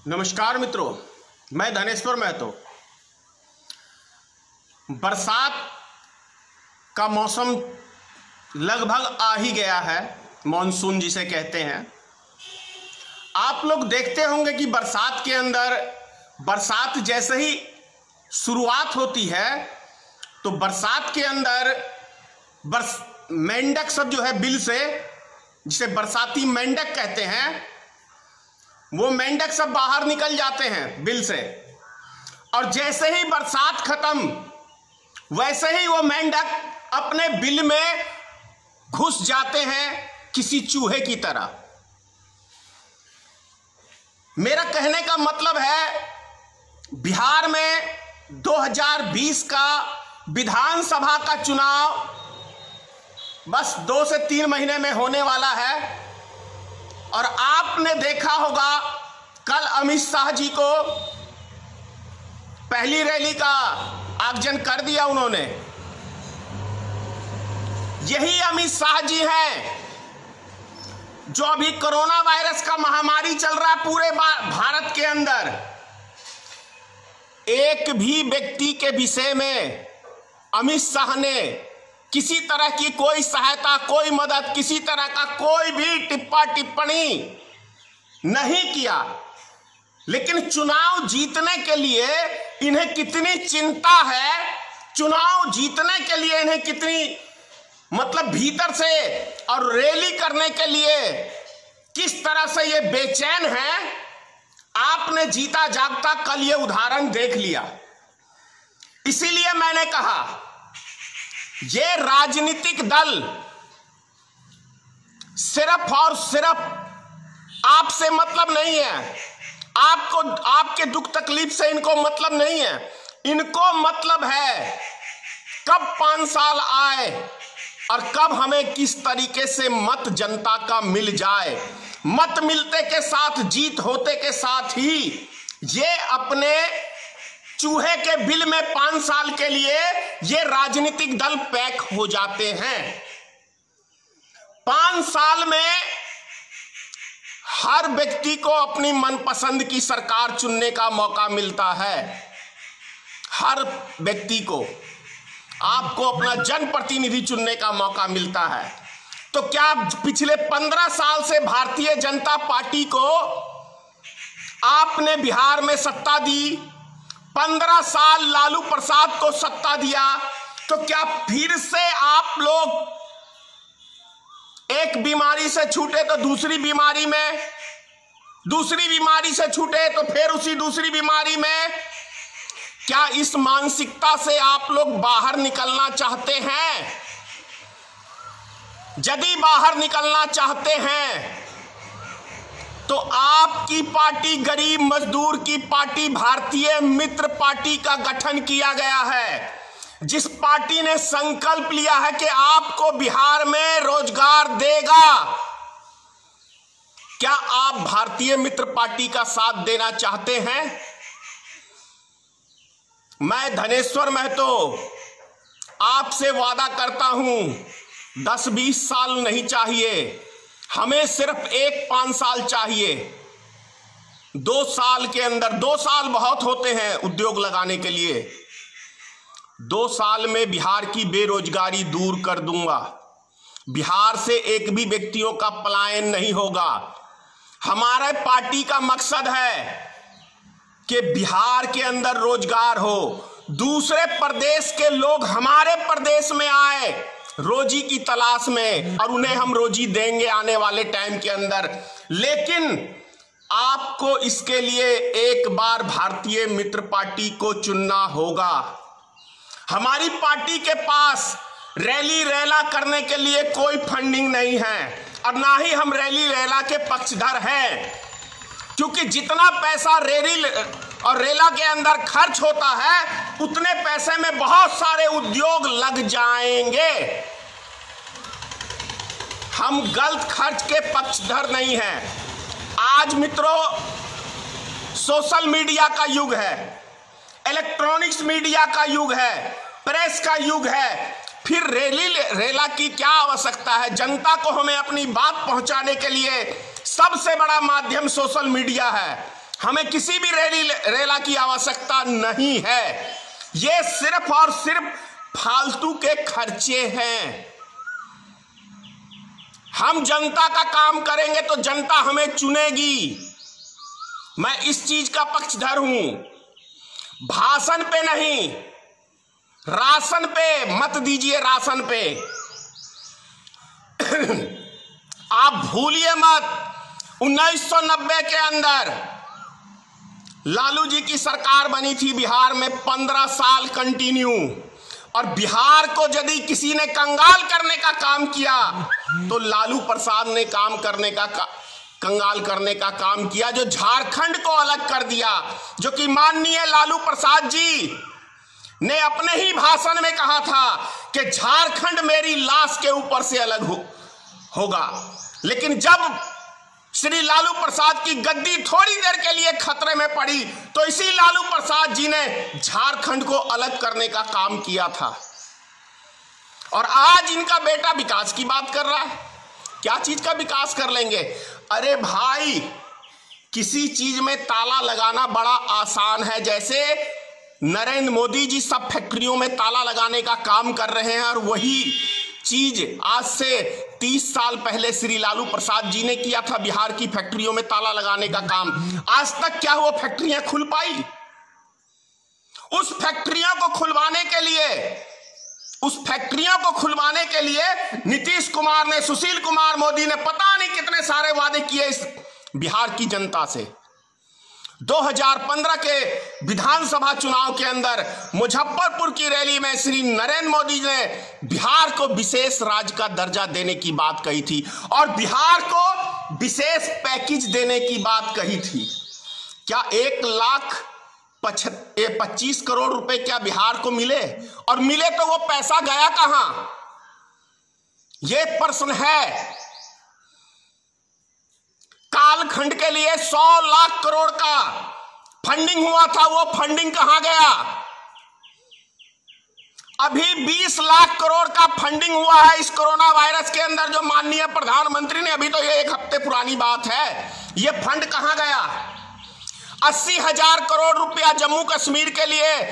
नमस्कार मित्रों, मैं धनेश्वर महतो। बरसात का मौसम लगभग आ ही गया है, मॉनसून जिसे कहते हैं। आप लोग देखते होंगे कि बरसात के अंदर बरसात जैसे ही शुरुआत होती है तो बरसात के अंदर मेंढक सब जो है बिल से, जिसे बरसाती मेंढक कहते हैं, वो मेंढक सब बाहर निकल जाते हैं बिल से। और जैसे ही बरसात खत्म वैसे ही वो मेंढक अपने बिल में घुस जाते हैं किसी चूहे की तरह। मेरा कहने का मतलब है, बिहार में 2020 का विधानसभा का चुनाव बस 2 से 3 महीने में होने वाला है। और आपने देखा होगा कल अमित शाह जी को पहली रैली का आयोजन कर दिया उन्होंने। यही अमित शाह जी हैं जो अभी कोरोना वायरस का महामारी चल रहा है पूरे भारत के अंदर। एक भी व्यक्ति के विषय में अमित शाह ने किसी तरह की कोई सहायता, कोई मदद, किसी तरह का कोई भी टिप्पणी नहीं किया। लेकिन चुनाव जीतने के लिए इन्हें कितनी चिंता है, चुनाव जीतने के लिए इन्हें कितनी भीतर से और रैली करने के लिए किस तरह से ये बेचैन है, आपने जीता जागता कल ये उदाहरण देख लिया। इसीलिए मैंने कहा, ये राजनीतिक दल सिर्फ और सिर्फ आपसे मतलब नहीं है, आपको आपके दुख तकलीफ से इनको मतलब नहीं है। इनको मतलब है कब 5 साल आए और कब हमें किस तरीके से मत जनता का मिल जाए। मत मिलते के साथ, जीत होते के साथ ही ये अपने चूहे के बिल में 5 साल के लिए ये राजनीतिक दल पैक हो जाते हैं। 5 साल में हर व्यक्ति को अपनी मनपसंद की सरकार चुनने का मौका मिलता है। हर व्यक्ति को, आपको अपना जनप्रतिनिधि चुनने का मौका मिलता है। तो क्या पिछले 15 साल से भारतीय जनता पार्टी को आपने बिहार में सत्ता दी, 15 साल लालू प्रसाद को सत्ता दिया, तो क्या फिर से आप लोग एक बीमारी से छूटे तो दूसरी बीमारी में, दूसरी बीमारी से छूटे तो फिर उसी दूसरी बीमारी में, क्या इस मानसिकता से आप लोग बाहर निकलना चाहते हैं? यदि बाहर निकलना चाहते हैं तो आपकी पार्टी गरीब मजदूर की पार्टी भारतीय मित्र पार्टी का गठन किया गया है, जिस पार्टी ने संकल्प लिया है कि आपको बिहार में रोजगार देगा। क्या आप भारतीय मित्र पार्टी का साथ देना चाहते हैं? मैं धनेश्वर महतो आपसे वादा करता हूं, 10-20 साल नहीं चाहिए, हमें सिर्फ 1-5 साल चाहिए। 2 साल के अंदर, 2 साल बहुत होते हैं उद्योग लगाने के लिए। 2 साल में बिहार की बेरोजगारी दूर कर दूंगा। बिहार से एक भी व्यक्तियों का पलायन नहीं होगा। हमारे पार्टी का मकसद है कि बिहार के अंदर रोजगार हो, दूसरे प्रदेश के लोग हमारे प्रदेश में आए रोजी की तलाश में, और उन्हें हम रोजी देंगे आने वाले टाइम के अंदर। लेकिन आपको इसके लिए एक बार भारतीय मित्र पार्टी को चुनना होगा। हमारी पार्टी के पास रैली रैला करने के लिए कोई फंडिंग नहीं है, और ना ही हम रैली रैला के पक्षधर हैं, क्योंकि जितना पैसा रैली और रेला के अंदर खर्च होता है उतने पैसे में बहुत सारे उद्योग लग जाएंगे। हम गलत खर्च के पक्षधर नहीं हैं। आज मित्रों, सोशल मीडिया का युग है, इलेक्ट्रॉनिक्स मीडिया का युग है, प्रेस का युग है। फिर रैली रेला की क्या आवश्यकता है? जनता को हमें अपनी बात पहुंचाने के लिए सबसे बड़ा माध्यम सोशल मीडिया है। हमें किसी भी रेला की आवश्यकता नहीं है। ये सिर्फ और सिर्फ फालतू के खर्चे हैं। हम जनता का काम करेंगे तो जनता हमें चुनेगी। मैं इस चीज का पक्षधर हूं। भाषण पे नहीं, राशन पे मत दीजिए। राशन पे आप भूलिए मत, 1990 के अंदर लालू जी की सरकार बनी थी बिहार में 15 साल कंटिन्यू, और बिहार को यदि किसी ने कंगाल करने का काम किया तो लालू प्रसाद ने कंगाल करने का काम किया, जो झारखंड को अलग कर दिया, जो कि माननीय लालू प्रसाद जी ने अपने ही भाषण में कहा था कि झारखंड मेरी लाश के ऊपर से अलग होगा। लेकिन जब श्री लालू प्रसाद की गद्दी थोड़ी देर के लिए खतरे में पड़ी तो इसी लालू प्रसाद जी ने झारखंड को अलग करने का काम किया था। और आज इनका बेटा विकास की बात कर रहा है। क्या चीज का विकास कर लेंगे? अरे भाई, किसी चीज में ताला लगाना बड़ा आसान है। जैसे नरेंद्र मोदी जी सब फैक्ट्रियों में ताला लगाने का काम कर रहे हैं, और वही चीज आज से 30 साल पहले श्री लालू प्रसाद जी ने किया था, बिहार की फैक्ट्रियों में ताला लगाने का काम। आज तक क्या वो फैक्ट्रियां खुल पाई? उस फैक्ट्रियों को खुलवाने के लिए नीतीश कुमार ने, सुशील कुमार मोदी ने पता नहीं कितने सारे वादे किए इस बिहार की जनता से। 2015 के विधानसभा चुनाव के अंदर मुजफ्फरपुर की रैली में श्री नरेंद्र मोदी ने बिहार को विशेष राज्य का दर्जा देने की बात कही थी, और बिहार को विशेष पैकेज देने की बात कही थी। क्या 1,25 करोड़ रुपए क्या बिहार को मिले? और मिले तो वो पैसा गया कहां? ये प्रश्न है। कालखंड के लिए 100 लाख करोड़ का फंडिंग हुआ था, वो फंडिंग कहां गया? अभी 20 लाख करोड़ का फंडिंग हुआ है इस कोरोना वायरस के अंदर, जो माननीय प्रधानमंत्री ने, अभी तो ये 1 हफ्ते पुरानी बात है, ये फंड कहां गया? 80,000 करोड़ रुपया जम्मू कश्मीर के लिए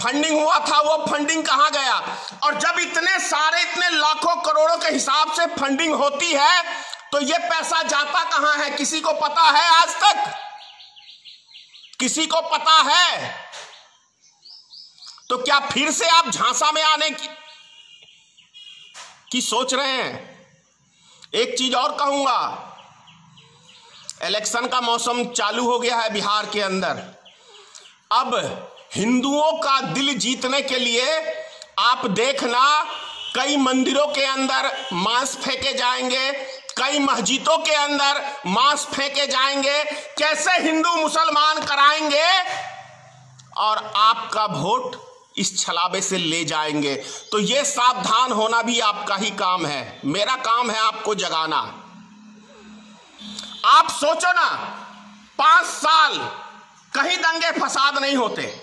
फंडिंग हुआ था, वो फंडिंग कहां गया? और जब इतने लाखों करोड़ों के हिसाब से फंडिंग होती है तो ये पैसा जाता कहां है? किसी को पता है? आज तक किसी को पता है? तो क्या फिर से आप झांसा में आने की सोच रहे हैं? एक चीज और कहूंगा, इलेक्शन का मौसम चालू हो गया है बिहार के अंदर। अब हिंदुओं का दिल जीतने के लिए आप देखना, कई मंदिरों के अंदर मांस फेंके जाएंगे, कई मस्जिदों के अंदर मांस फेंके जाएंगे, कैसे हिंदू मुसलमान कराएंगे और आपका वोट इस छलावे से ले जाएंगे। तो ये सावधान होना भी आपका ही काम है, मेरा काम है आपको जगाना। आप सोचो ना, 5 साल कहीं दंगे फसाद नहीं होते,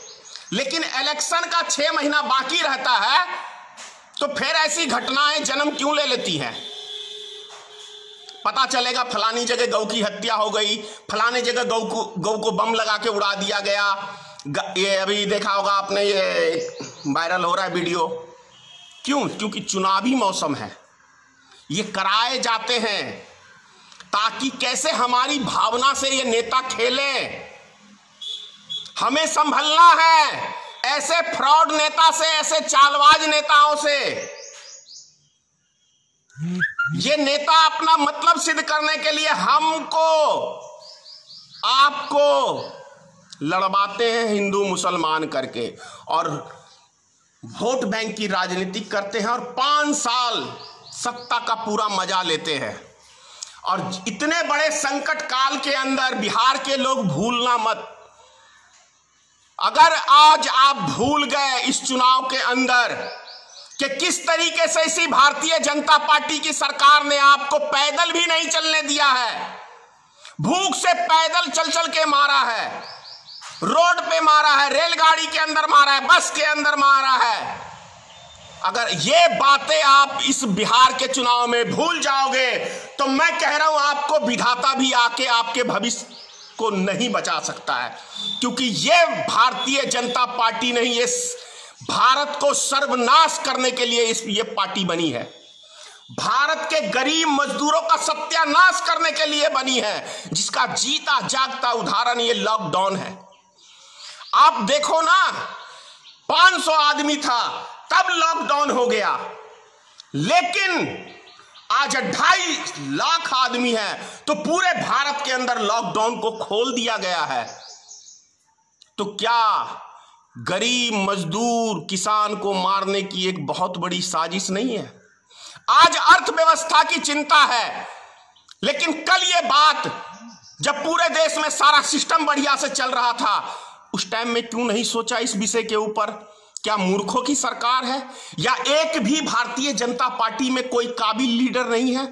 लेकिन इलेक्शन का 6 महीना बाकी रहता है तो फिर ऐसी घटनाएं जन्म क्यों ले लेती हैं? पता चलेगा फलानी जगह गौ की हत्या हो गई, फलानी जगह गौ को बम लगा के उड़ा दिया गया। ये अभी देखा होगा आपने, ये वायरल हो रहा है वीडियो। क्यों? क्योंकि चुनावी मौसम है, ये कराए जाते हैं ताकि कैसे हमारी भावना से ये नेता खेलें। हमें संभलना है ऐसे फ्रॉड नेता से, ऐसे चालबाज नेताओं से। ये नेता अपना मतलब सिद्ध करने के लिए हमको, आपको लड़वाते हैं हिंदू मुसलमान करके, और वोट बैंक की राजनीति करते हैं, और 5 साल सत्ता का पूरा मजा लेते हैं। और इतने बड़े संकट काल के अंदर बिहार के लोग भूलना मत, अगर आज आप भूल गए इस चुनाव के अंदर कि किस तरीके से इसी भारतीय जनता पार्टी की सरकार ने आपको पैदल भी नहीं चलने दिया है, भूख से पैदल चल चल के मारा है, रोड पे मारा है, रेलगाड़ी के अंदर मारा है, बस के अंदर मारा है। अगर ये बातें आप इस बिहार के चुनाव में भूल जाओगे तो मैं कह रहा हूं आपको विधाता भी आके आपके भविष्य को नहीं बचा सकता है, क्योंकि ये भारतीय जनता पार्टी नहीं, ये भारत को सर्वनाश करने के लिए ये पार्टी बनी है। भारत के गरीब मजदूरों का सत्यानाश करने के लिए बनी है, जिसका जीता जागता उदाहरण ये लॉकडाउन है। आप देखो ना, 500 आदमी था तब लॉकडाउन हो गया, लेकिन आज 2.5 लाख आदमी है तो पूरे भारत के अंदर लॉकडाउन को खोल दिया गया है। तो क्या गरीब मजदूर किसान को मारने की एक बहुत बड़ी साजिश नहीं है? आज अर्थव्यवस्था की चिंता है, लेकिन कल ये बात जब पूरे देश में सारा सिस्टम बढ़िया से चल रहा था, उस टाइम में क्यों नहीं सोचा इस विषय के ऊपर? क्या मूर्खों की सरकार है, या एक भी भारतीय जनता पार्टी में कोई काबिल लीडर नहीं है?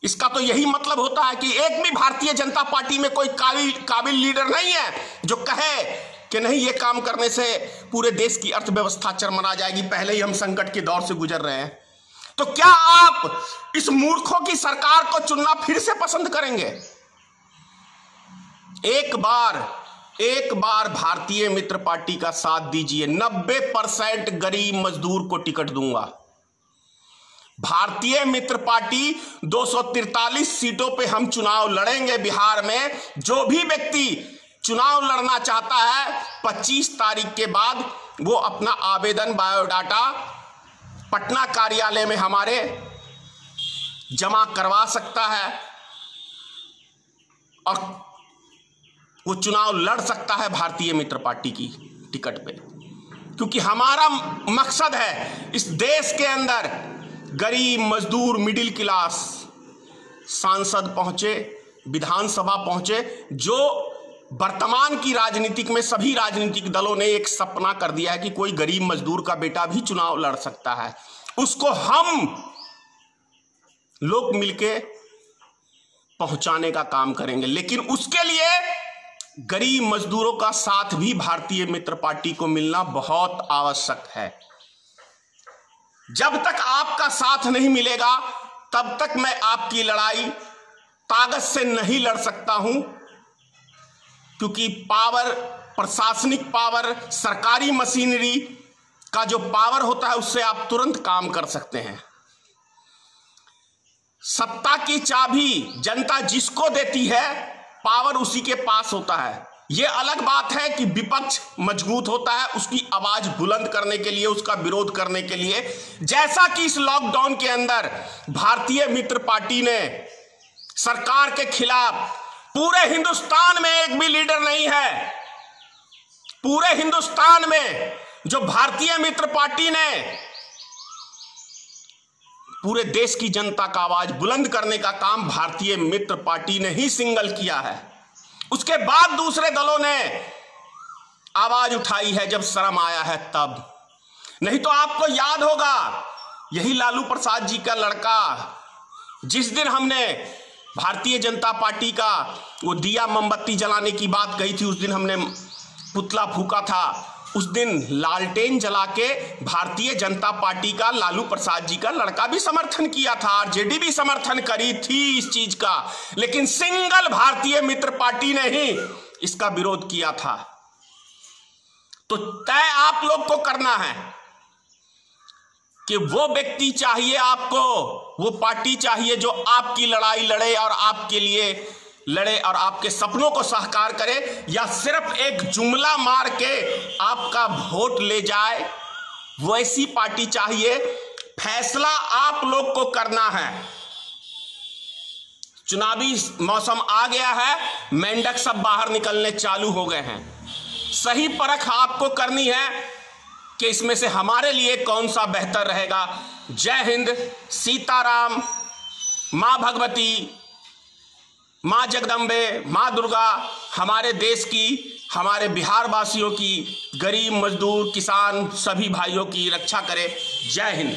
इसका तो यही मतलब होता है कि एक भी भारतीय जनता पार्टी में कोई काबिल लीडर नहीं है जो कहे कि नहीं, ये काम करने से पूरे देश की अर्थव्यवस्था चरमरा जाएगी, पहले ही हम संकट के दौर से गुजर रहे हैं। तो क्या आप इस मूर्खों की सरकार को चुनना फिर से पसंद करेंगे? एक बार भारतीय मित्र पार्टी का साथ दीजिए, 90% गरीब मजदूर को टिकट दूंगा। भारतीय मित्र पार्टी 243 सीटों पे हम चुनाव लड़ेंगे बिहार में। जो भी व्यक्ति चुनाव लड़ना चाहता है, 25 तारीख के बाद वो अपना आवेदन बायोडाटा पटना कार्यालय में हमारे जमा करवा सकता है और वो चुनाव लड़ सकता है भारतीय मित्र पार्टी की टिकट पे, क्योंकि हमारा मकसद है इस देश के अंदर गरीब मजदूर मिडिल क्लास सांसद पहुंचे, विधानसभा पहुंचे। जो वर्तमान की राजनीतिक में सभी राजनीतिक दलों ने एक सपना कर दिया है कि कोई गरीब मजदूर का बेटा भी चुनाव लड़ सकता है, उसको हम लोग मिलके पहुंचाने का काम करेंगे। लेकिन उसके लिए गरीब मजदूरों का साथ भी भारतीय मित्र पार्टी को मिलना बहुत आवश्यक है। जब तक आपका साथ नहीं मिलेगा, तब तक मैं आपकी लड़ाई ताकत से नहीं लड़ सकता हूं, क्योंकि पावर, प्रशासनिक पावर, सरकारी मशीनरी का जो पावर होता है उससे आप तुरंत काम कर सकते हैं। सत्ता की चाबी जनता जिसको देती है, पावर उसी के पास होता है। यह अलग बात है कि विपक्ष मजबूत होता है उसकी आवाज बुलंद करने के लिए, उसका विरोध करने के लिए। जैसा कि इस लॉकडाउन के अंदर भारतीय मित्र पार्टी ने सरकार के खिलाफ, पूरे हिंदुस्तान में एक भी लीडर नहीं है, पूरे हिंदुस्तान में जो भारतीय मित्र पार्टी ने पूरे देश की जनता का आवाज बुलंद करने का काम भारतीय मित्र पार्टी ने ही सिंगल किया है। उसके बाद दूसरे दलों ने आवाज उठाई है जब शर्म आया है तब। नहीं तो आपको याद होगा, यही लालू प्रसाद जी का लड़का, जिस दिन हमने भारतीय जनता पार्टी का वो दिया मोमबत्ती जलाने की बात कही थी, उस दिन हमने पुतला फूका था। उस दिन लालटेन जला के भारतीय जनता पार्टी का लालू प्रसाद जी का लड़का भी समर्थन किया था, आरजेडी भी समर्थन करी थी इस चीज का, लेकिन सिंगल भारतीय मित्र पार्टी ने ही इसका विरोध किया था। तो तय आप लोग को करना है कि वो व्यक्ति चाहिए आपको, वो पार्टी चाहिए जो आपकी लड़ाई लड़े और आपके लिए लड़े और आपके सपनों को साकार करे, या सिर्फ एक जुमला मार के आपका वोट ले जाए। वैसी पार्टी चाहिए। फैसला आप लोग को करना है। चुनावी मौसम आ गया है, मेंढक सब बाहर निकलने चालू हो गए हैं। सही परख आपको करनी है कि इसमें से हमारे लिए कौन सा बेहतर रहेगा। जय हिंद, सीताराम, मां भगवती, मां जगदम्बे, मां दुर्गा हमारे देश की, हमारे बिहार वासियों की, गरीब मजदूर किसान सभी भाइयों की रक्षा करे। जय हिंद।